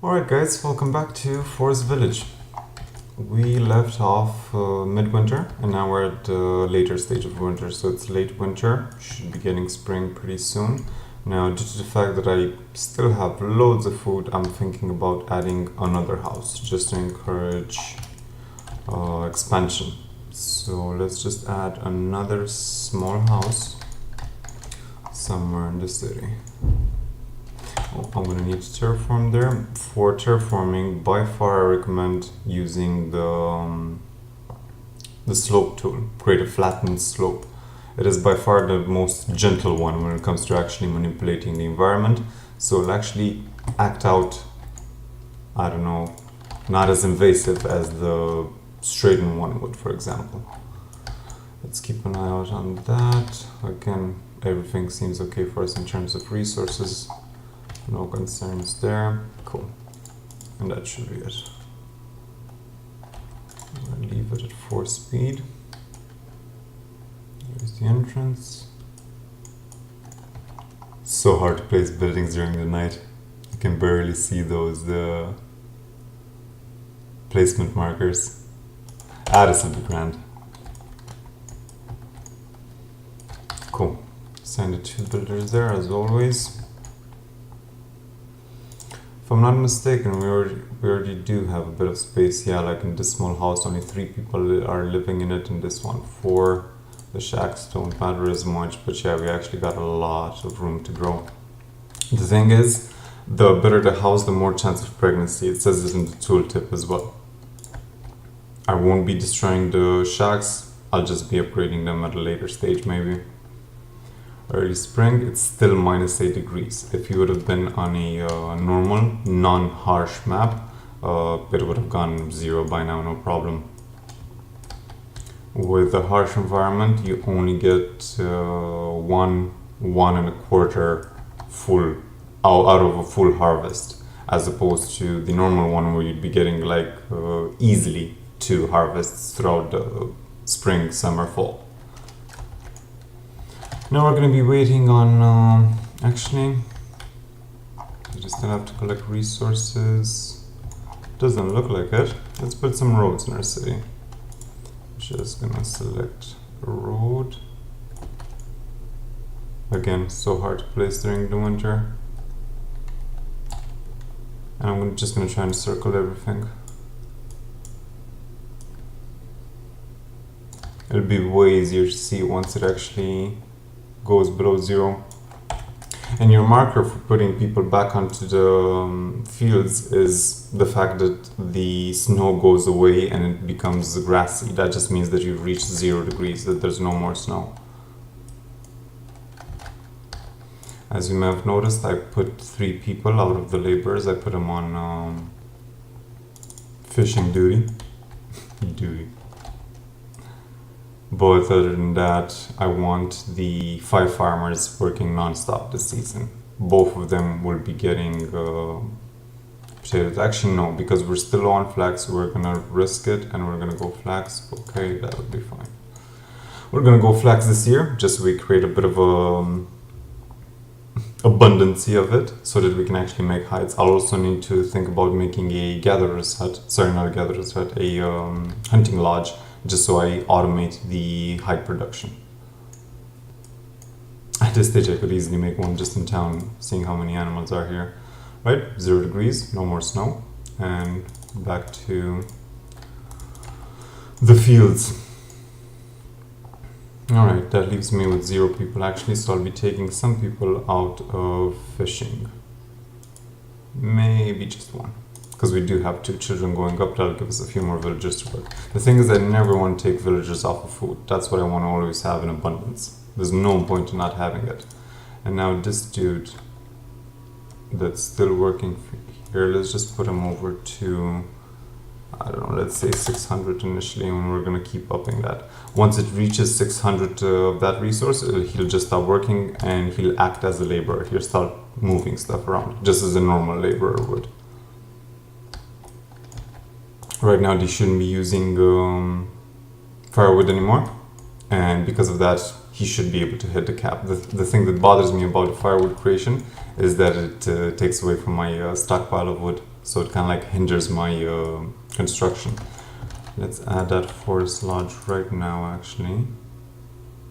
Alright guys, welcome back to Forest Village. We left off midwinter and now we're at the later stage of winter, so it's late winter, should be getting spring pretty soon. Now, due to the fact that I still have loads of food, I'm thinking about adding another house just to encourage expansion. So let's just add another small house somewhere in the city. I'm gonna need to terraform there. For terraforming, by far I recommend using the slope tool, create a flattened slope. It is by far the most gentle one when it comes to actually manipulating the environment. So it'll actually act out, I don't know, not as invasive as the straightened one would, for example. Let's keep an eye out on that. Again, everything seems okay for us in terms of resources. No concerns there. Cool. And that should be it. I'm gonna leave it at 4 speed. Here's the entrance. It's so hard to place buildings during the night. You can barely see those placement markers. This will be grand. Cool. Send the 2 builders there as always. If I'm not mistaken, we already do have a bit of space. Yeah, like in this small house, only 3 people are living in it. In this one, 4. The shacks don't matter as much, but yeah, we actually got a lot of room to grow. The thing is, the better the house, the more chance of pregnancy. It says this in the tooltip as well. I won't be destroying the shacks. I'll just be upgrading them at a later stage, maybe. Early spring, it's still -8 degrees. If you would have been on a normal, non-harsh map, it would have gone 0 by now, no problem. With a harsh environment, you only get 1 and a quarter full out of a full harvest, as opposed to the normal one where you'd be getting like easily 2 harvests throughout the spring, summer, fall. Now we're going to be waiting on, actually, we just still have to collect resources. Doesn't look like it. Let's put some roads in our city. Just going to select a road. Again, so hard to place during the winter. And I'm just going to try and circle everything. It'll be way easier to see once it actually goes below 0. And your marker for putting people back onto the fields is the fact that the snow goes away and it becomes grassy. That just means that you've reached 0 degrees, that there's no more snow. As you may have noticed, I put 3 people out of the laborers. I put them on fishing duty. But other than that, I want the 5 farmers working non-stop this season. Both of them will be getting potatoes. Actually, no, because we're still on flax, we're gonna risk it and we're gonna go flax. Okay, that would be fine. We're gonna go flax this year, just so we create a bit of abundancy of it, so that we can actually make hides. I'll also need to think about making a gatherer's hut. Sorry, not a gatherer's hut, a hunting lodge, just so I automate the hide production. At this stage, I could easily make one just in town, seeing how many animals are here. Right, 0 degrees, no more snow, and back to the fields. Alright, that leaves me with 0 people actually, so I'll be taking some people out of fishing. Maybe just 1. Because we do have 2 children going up, that'll give us a few more villagers to work. The thing is, I never want to take villagers off of food. That's what I want to always have in abundance. There's no point in not having it. And now this dude that's still working here, let's just put him over to, I don't know, let's say 600 initially, and we're going to keep upping that. Once it reaches 600 of that resource, he'll just stop working and he'll act as a laborer. He'll start moving stuff around, just as a normal laborer would. Right now, they shouldn't be using firewood anymore, and because of that, he should be able to hit the cap. The thing that bothers me about firewood creation is that it takes away from my stockpile of wood, so it kind of like hinders my construction. Let's add that forest lodge right now, actually.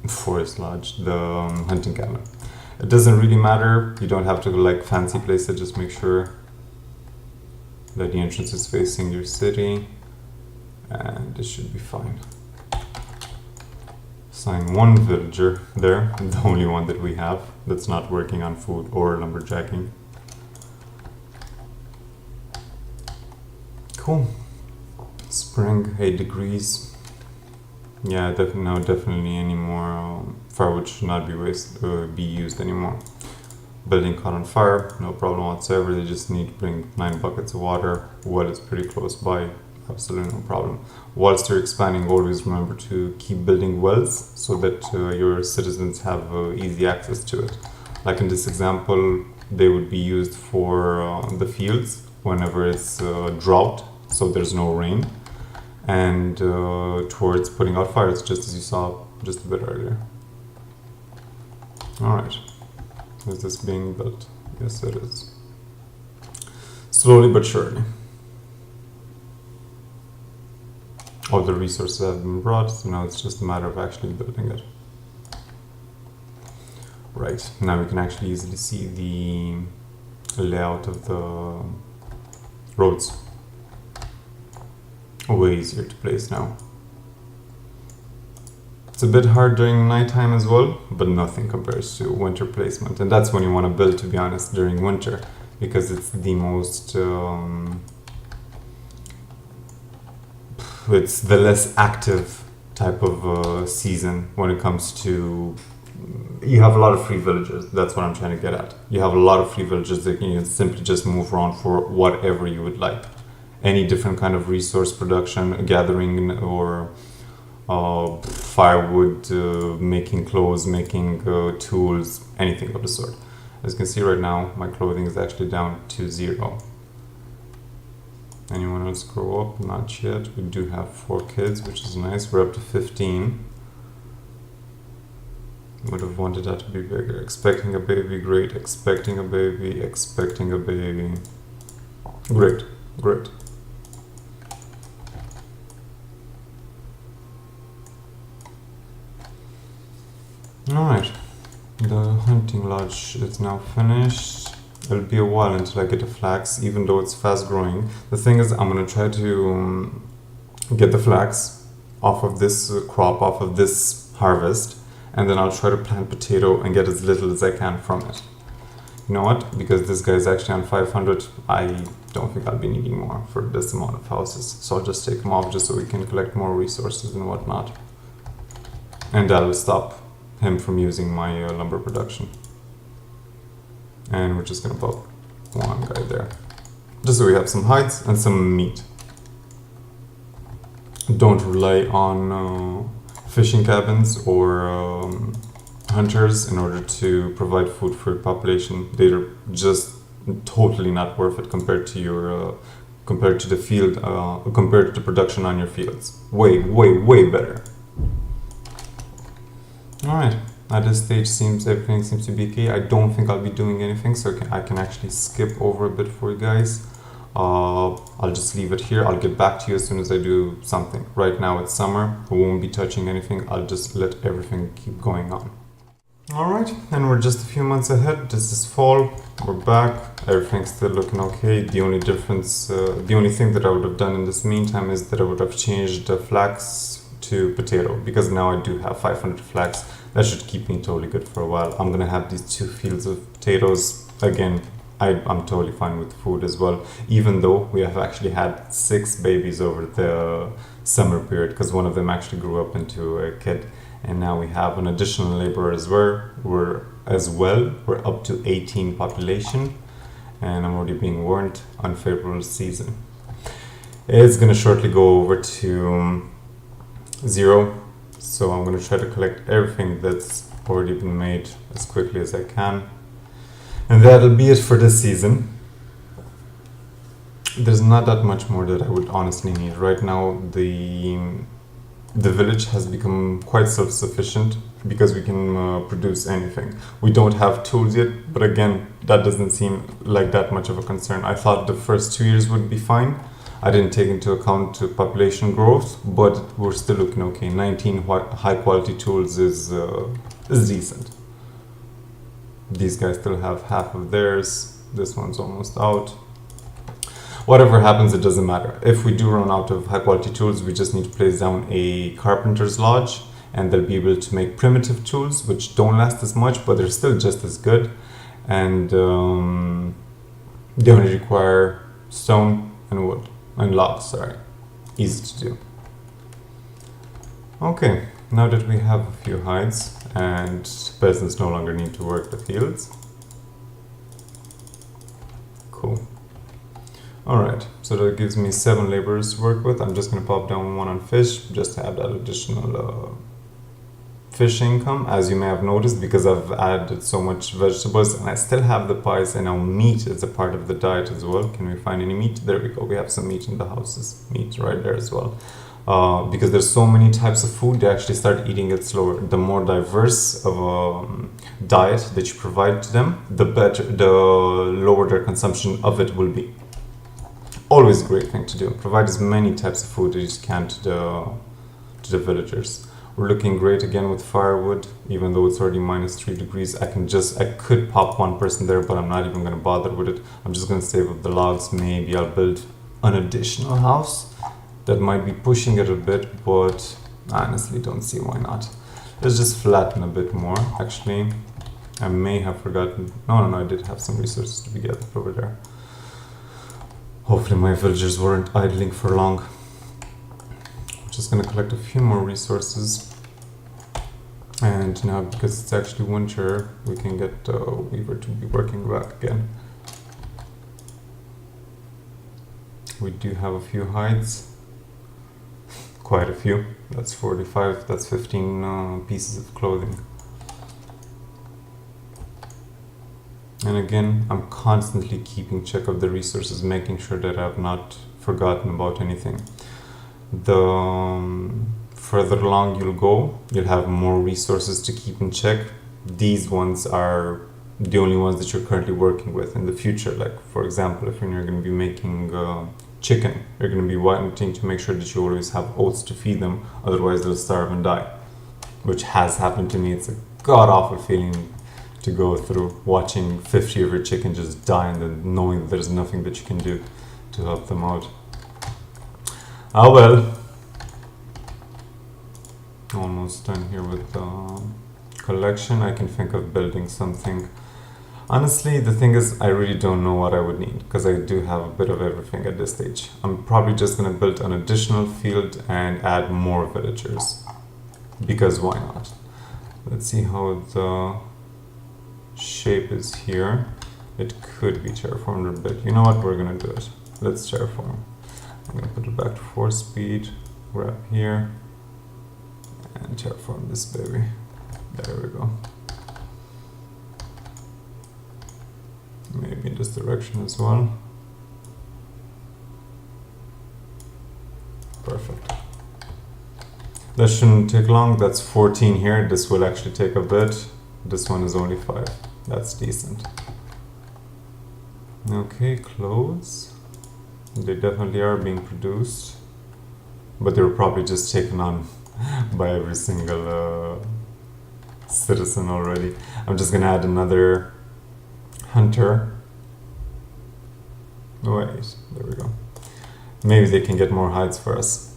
Forest lodge, the hunting cabin. It doesn't really matter, you don't have to like fancy place it, just make sure that the entrance is facing your city, and it should be fine. Assign one villager there, the only one that we have that's not working on food or lumberjacking. Cool. Spring, 8 degrees. Yeah, definitely any more firewood should not be used anymore. Building caught on fire, no problem whatsoever. They just need to bring 9 buckets of water. Well, it's pretty close by, absolutely no problem. Whilst you're expanding, always remember to keep building wells so that your citizens have easy access to it. Like in this example, they would be used for the fields whenever it's drought, so there's no rain, and towards putting out fires, just as you saw just a bit earlier. Alright, is this being built? Yes, it is. Slowly but surely. All the resources have been brought, so now it's just a matter of actually building it. Right, now we can actually easily see the layout of the roads. Way easier to place now. It's a bit hard during nighttime as well, but nothing compares to winter placement. And that's when you want to build, to be honest, during winter, because it's the most it's the less active type of season when it comes to, you have a lot of free villagers. That's what I'm trying to get at. You have a lot of free villagers that you can simply just move around for whatever you would like. Any different kind of resource production, gathering, or firewood, making clothes, making tools, anything of the sort. As you can see right now, my clothing is actually down to 0. Anyone else grow up? Not yet. We do have 4 kids, which is nice. We're up to 15. Would have wanted that to be bigger. Expecting a baby, great. Expecting a baby, expecting a baby. Great, great. Alright, the hunting lodge is now finished. It'll be a while until I get the flax, even though it's fast growing. The thing is, I'm gonna try to get the flax off of this crop, off of this harvest, and then I'll try to plant potato and get as little as I can from it. You know what? Because this guy is actually on 500, I don't think I'll be needing more for this amount of houses. So I'll just take him off just so we can collect more resources and whatnot. And that'll stop him from using my lumber production. And we're just gonna pop one guy there, just so we have some hides and some meat. Don't rely on fishing cabins or hunters in order to provide food for your population. They're just totally not worth it compared to your compared to the field, compared to the production on your fields. Way better. Alright, at this stage everything seems to be okay. I don't think I'll be doing anything, so I can actually skip over a bit for you guys. I'll just leave it here. I'll get back to you as soon as I do something. Right now it's summer, I won't be touching anything. I'll just let everything keep going on. Alright, and we're just a few months ahead. This is fall, we're back, everything's still looking okay. The only difference, the only thing that I would have done in this meantime is that I would have changed the flax to potato, because now I do have 500 flax. That should keep me totally good for a while. I'm gonna have these 2 fields of potatoes. Again, I'm totally fine with food as well, even though we have actually had 6 babies over the summer period, because one of them actually grew up into a kid, and now we have an additional laborer as well. We're up to 18 population, and I'm already being warned, unfavorable season. It's gonna shortly go over to 0, so I'm going to try to collect everything that's already been made as quickly as I can, and that'll be it for this season. There's not that much more that I would honestly need right now. The village has become quite self-sufficient. because we can produce anything. We don't have tools yet, but again, that doesn't seem like that much of a concern. I thought the first 2 years would be fine. I didn't take into account population growth, but we're still looking okay. 19 high quality tools is decent. These guys still have half of theirs. This one's almost out. Whatever happens, it doesn't matter. If we do run out of high quality tools, we just need to place down a carpenter's lodge, and they'll be able to make primitive tools, which don't last as much, but they're still just as good. And they only require stone and wood, and logs, sorry. Easy to do. Okay, now that we have a few hides, and peasants no longer need to work the fields. Cool. Alright, so that gives me 7 laborers to work with. I'm just going to pop down 1 on fish, just to have that additional fish income, as you may have noticed, because I've added so much vegetables, and I still have the pies, and now meat is a part of the diet as well. Can we find any meat? There we go, we have some meat in the houses. Meat right there as well. Because there's so many types of food, they actually start eating it slower. The more diverse of a diet that you provide to them, the better, the lower their consumption of it will be. Always a great thing to do. Provide as many types of food as you can to the villagers. We're looking great again with firewood, even though it's already -3 degrees. I could pop 1 person there, but I'm not even going to bother with it. I'm just going to save up the logs. Maybe I'll build an additional house that might be pushing it a bit, but I honestly don't see why not. Let's just flatten a bit more. Actually, I may have forgotten. No, I did have some resources to be gathered over there. Hopefully my villagers weren't idling for long. I'm just gonna collect a few more resources. And now, because it's actually winter, we can get Weaver to be working back again. We do have a few hides. Quite a few. That's 45, that's 15 pieces of clothing. And again, I'm constantly keeping check of the resources, making sure that I've not forgotten about anything. The further along you'll go, you'll have more resources to keep in check. These ones are the only ones that you're currently working with. In the future, like for example, if you're going to be making chicken, you're going to be wanting to make sure that you always have oats to feed them, otherwise they'll starve and die, which has happened to me. It's a god-awful feeling to go through, watching 50 of your chickens just die and then knowing that there's nothing that you can do to help them out. Ah well. Almost done here with the collection. I can think of building something. Honestly, the thing is, I really don't know what I would need, because I do have a bit of everything at this stage. I'm probably just going to build an additional field and add more villagers, because why not? Let's see how the shape is here. It could be terraformed a bit. You know what, we're going to do it. Let's terraform. I'm going to put it back to 4 speed, grab here, and terraform this baby. There we go. Maybe in this direction as well. Perfect. That shouldn't take long. That's 14 here. This will actually take a bit. This one is only 5. That's decent. Okay, clothes. They definitely are being produced, but they were probably just taken on by every single citizen already. I'm just gonna add another hunter. Wait, there we go. Maybe they can get more hides for us.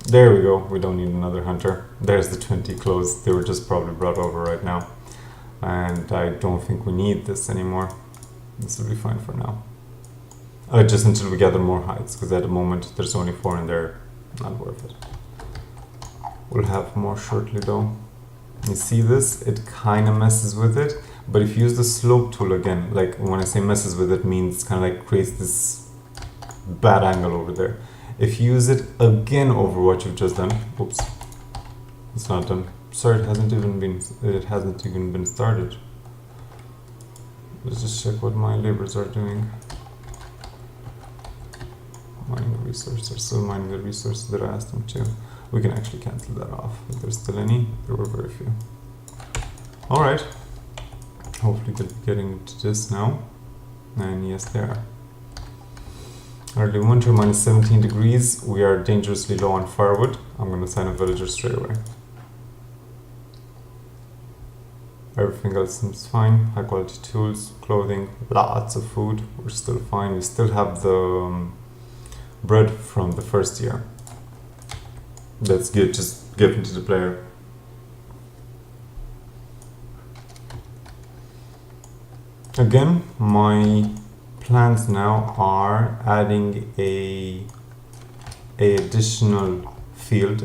There we go, we don't need another hunter. There's the 20 clothes. They were just probably brought over right now. And I don't think we need this anymore. This will be fine for now. Just until we gather more hides, because at the moment there's only 4 in there. Not worth it. We'll have more shortly though. You see this? It kind of messes with it. But if you use the slope tool again, like when I say messes with it, means kind of like creates this bad angle over there. If you use it again over what you've just done, oops, it's not done. Sorry, it hasn't even been started. Let's just check what my laborers are doing. Mining the resources, they're still mining the resources that I asked them to. We can actually cancel that off. If there's still any, there were very few. All right. Hopefully they'll be getting to this now. And yes, they are. Early winter, minus 17 degrees. We are dangerously low on firewood. I'm going to assign a villager straight away. Everything else seems fine. High quality tools, clothing, lots of food. We're still fine. We still have the bread from the first year. That's good. Just give it to the player. Again, my plans now are adding an additional field,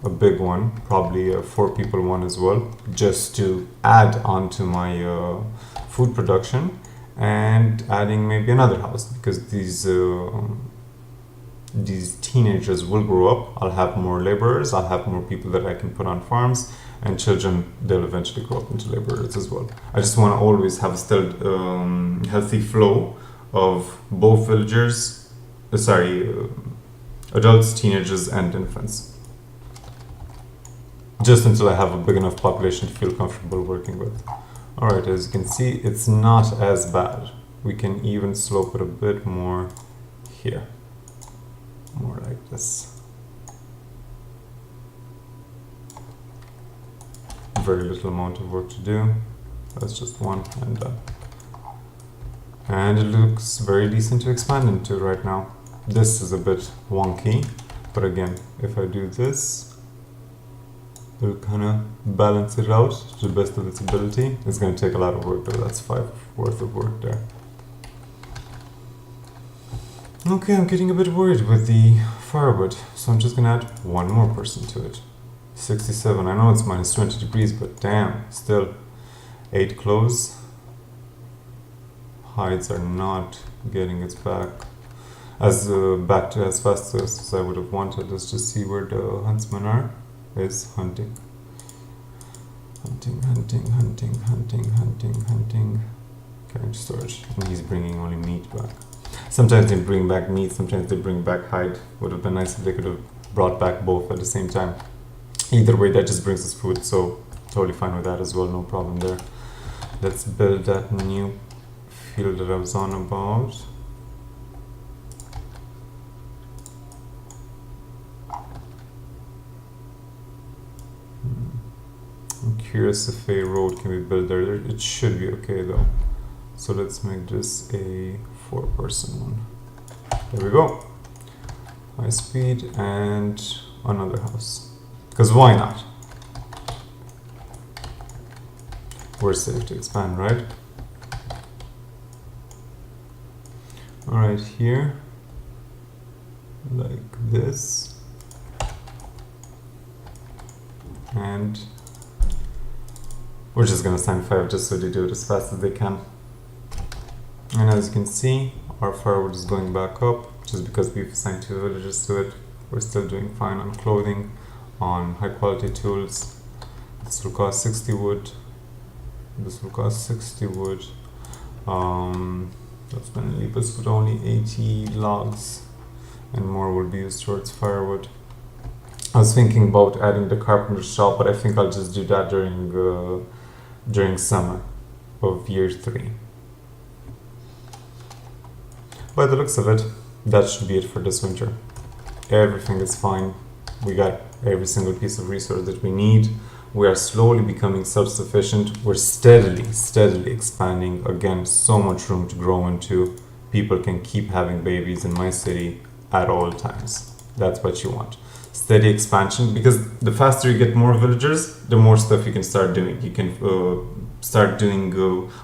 a big one, probably a 4 people one as well, just to add on to my food production, and adding maybe another house, because these teenagers will grow up. I'll have more laborers, I'll have more people that I can put on farms, and children, they'll eventually grow up into laborers as well. I just want to always have a still healthy flow of both villagers, adults, teenagers, and infants. Just until I have a big enough population to feel comfortable working with. Alright, as you can see, it's not as bad. We can even slope it a bit more here. More like this. Very little amount of work to do. That's just one and done. And it looks very decent to expand into right now. This is a bit wonky, but again, if I do this, it'll kind of balance it out to the best of its ability. It's going to take a lot of work, but that's 5 worth of work there. Okay, I'm getting a bit worried with the firewood, so I'm just going to add one more person to it. 67. I know it's minus 20 degrees, but damn, still 8 clothes. Hides are not getting its back to as fast as I would have wanted. Let's just see where the huntsmen are. Is hunting. Carrying to storage. And he's bringing only meat back. Sometimes they bring back meat, sometimes they bring back hide. Would have been nice if they could have brought back both at the same time. Either way, that just brings us food, so totally fine with that as well, no problem there. Let's build that new field that I was on about. I'm curious if a road can be built there. It should be okay though. So let's make this a 4-person one. There we go. High speed and another house. Because why not? We're safe to expand, right? Alright, here. Like this. And we're just gonna assign 5 just so they do it as fast as they can. And as you can see, our firewood is going back up just because we've assigned 2 villagers to it. We're still doing fine on clothing, on high quality tools. This will cost 60 wood. This will cost 60 wood. That's going to leave us with only 80 logs, and more will be used towards firewood. I was thinking about adding the carpenter's shop, but I think I'll just do that during summer of year 3. By the looks of it, that should be it for this winter. Everything is fine. We got every single piece of resource that we need. We are slowly becoming self-sufficient. We're steadily expanding. Again, so much room to grow into. People can keep having babies in my city at all times. That's what you want. Steady expansion, because the faster you get more villagers, the more stuff you can start doing. You can start doing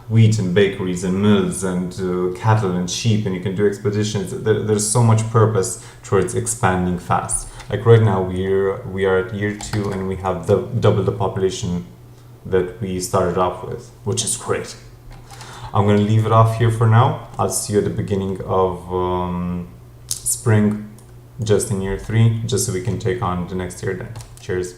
wheat and bakeries and mills and cattle and sheep, and you can do expeditions. There's so much purpose towards expanding fast. Like right now, we are at year 2 and we have double the population that we started off with, which is great. I'm going to leave it off here for now. I'll see you at the beginning of spring, just in year 3, just so we can take on the next year then. Cheers.